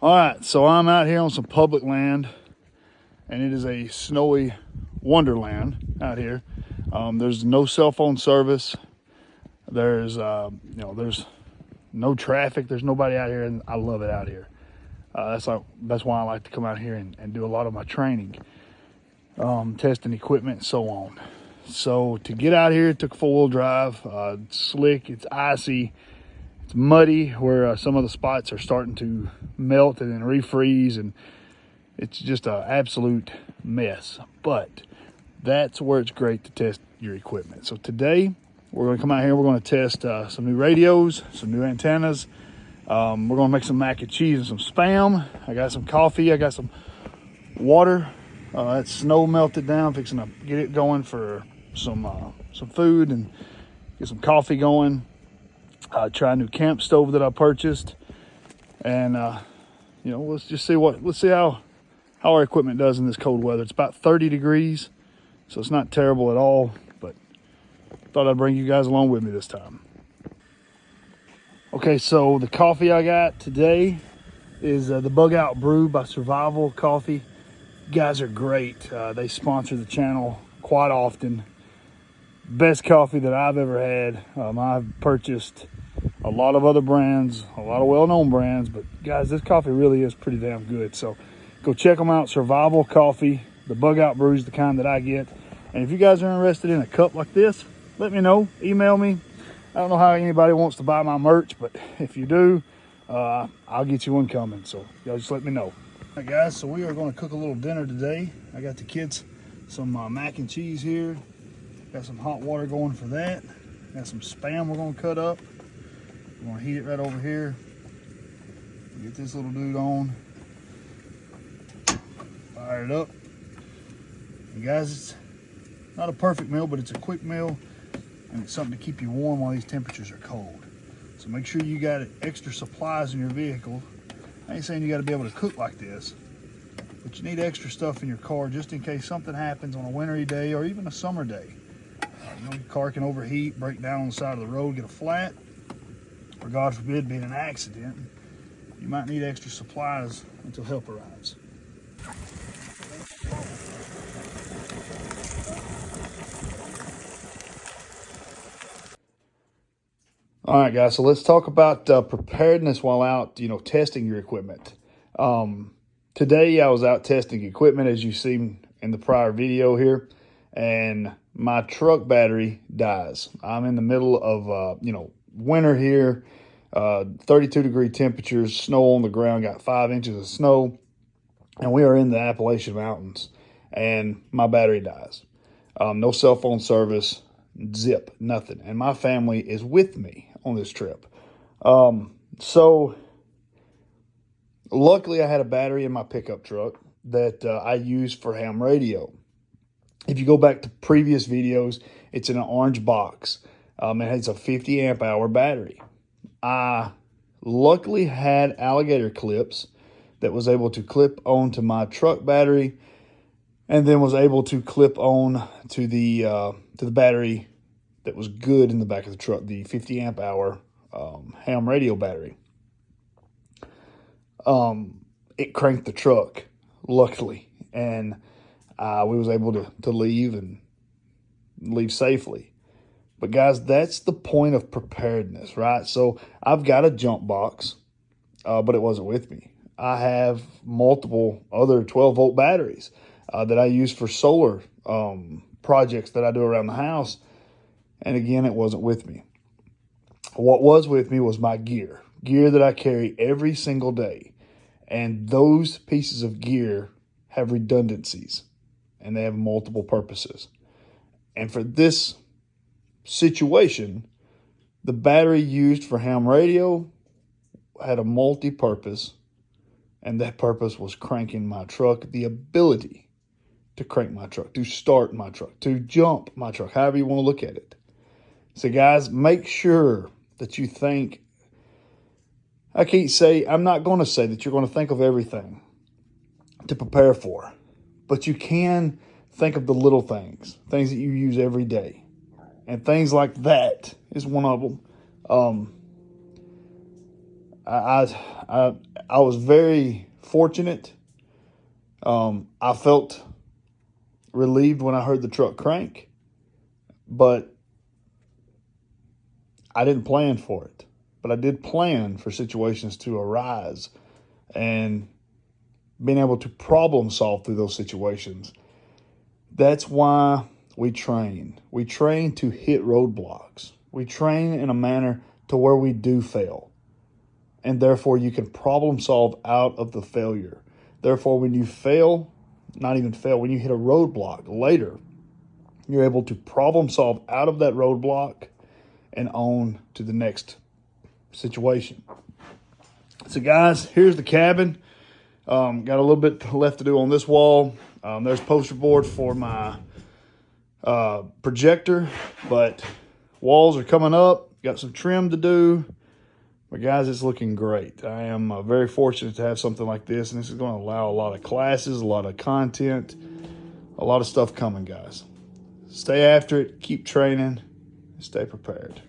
All right, so I'm out here on some public land, and it is a snowy wonderland out here. There's no cell phone service. There's there's no traffic. There's nobody out here, and I love it out here. That's why I like to come out here and do a lot of my training, testing equipment and so on. So to get out here, it took 4-wheel drive. It's slick, it's icy, it's muddy where some of the spots are starting to melt and then refreeze, and it's just an absolute mess. But that's where it's great to test your equipment. So today we're going to come out here. We're going to test some new radios, some new antennas. We're going to make some mac and cheese and some Spam. I got some coffee. I got some water. That snow melted down. Fixing to get it going for some food and get some coffee going. Try a new camp stove that I purchased, and let's see how our equipment does in this cold weather. It's about 30 degrees, so it's not terrible at all. But thought I'd bring you guys along with me this time. Okay, so the coffee I got today is the Bug Out Brew by Survival Coffee. You guys are great. They sponsor the channel quite often. Best coffee that I've ever had. I've purchased a lot of other brands, a lot of well-known brands, but guys, this coffee really is pretty damn good. So go check them out. Survival Coffee. The Bug Out Brew is the kind that I get. And if you guys are interested in a cup like this, let me know. Email me. I don't know how anybody wants to buy my merch, but if you do, I'll get you one coming. So y'all just let me know. All right, guys, so we are going to cook a little dinner today. I got the kids some mac and cheese here. Got some hot water going for that. Got some Spam we're going to cut up. We're going to heat it right over here. Get this little dude on. Fire it up. And guys, it's not a perfect meal, but it's a quick meal. And it's something to keep you warm while these temperatures are cold. So make sure you got extra supplies in your vehicle. I ain't saying you got to be able to cook like this, but you need extra stuff in your car just in case something happens on a wintry day or even a summer day. Your car can overheat, break down on the side of the road, get a flat, or God forbid, be in an accident. You might need extra supplies until help arrives. All right, guys, so let's talk about preparedness while out, testing your equipment. Today I was out testing equipment, as you've seen in the prior video here, and my truck battery dies. I'm in the middle of, winter here, 32-degree temperatures, snow on the ground, got 5 inches of snow, and we are in the Appalachian Mountains, and my battery dies. No cell phone service, zip, nothing. And my family is with me on this trip. So luckily I had a battery in my pickup truck that I used for ham radio. If you go back to previous videos, it's in an orange box. It has a 50 amp hour battery. I luckily had alligator clips that was able to clip onto my truck battery, and then was able to clip on to the battery that was good in the back of the truck, the 50 amp hour ham radio battery. It cranked the truck, luckily, and we was able to leave and leave safely. But guys, that's the point of preparedness, right? So I've got a jump box, but it wasn't with me. I have multiple other 12-volt batteries that I use for solar projects that I do around the house. And again, it wasn't with me. What was with me was my gear that I carry every single day. And those pieces of gear have redundancies, and they have multiple purposes. And for this situation, the battery used for ham radio had a multi-purpose, and that purpose was cranking my truck, the ability to crank my truck, to start my truck, to jump my truck, however you want to look at it. So guys, make sure that you think, I'm not going to say that you're going to think of everything to prepare for, but you can think of the little things that you use every day. And things like that is one of them. I was very fortunate. I felt relieved when I heard the truck crank, but I didn't plan for it. But I did plan for situations to arise and being able to problem solve through those situations. That's why we train. We train to hit roadblocks. We train in a manner to where we do fail. And therefore, you can problem solve out of the failure. Therefore, when you fail, not even fail, when you hit a roadblock later, you're able to problem solve out of that roadblock and on to the next situation. So guys, here's the cabin. Got a little bit left to do on this wall. There's poster board for my projector, but walls are coming up. Got some trim to do. But guys, it's looking great. I am very fortunate to have something like this, and this is going to allow a lot of classes, a lot of content, a lot of stuff coming, guys. Stay after it, keep training, stay prepared.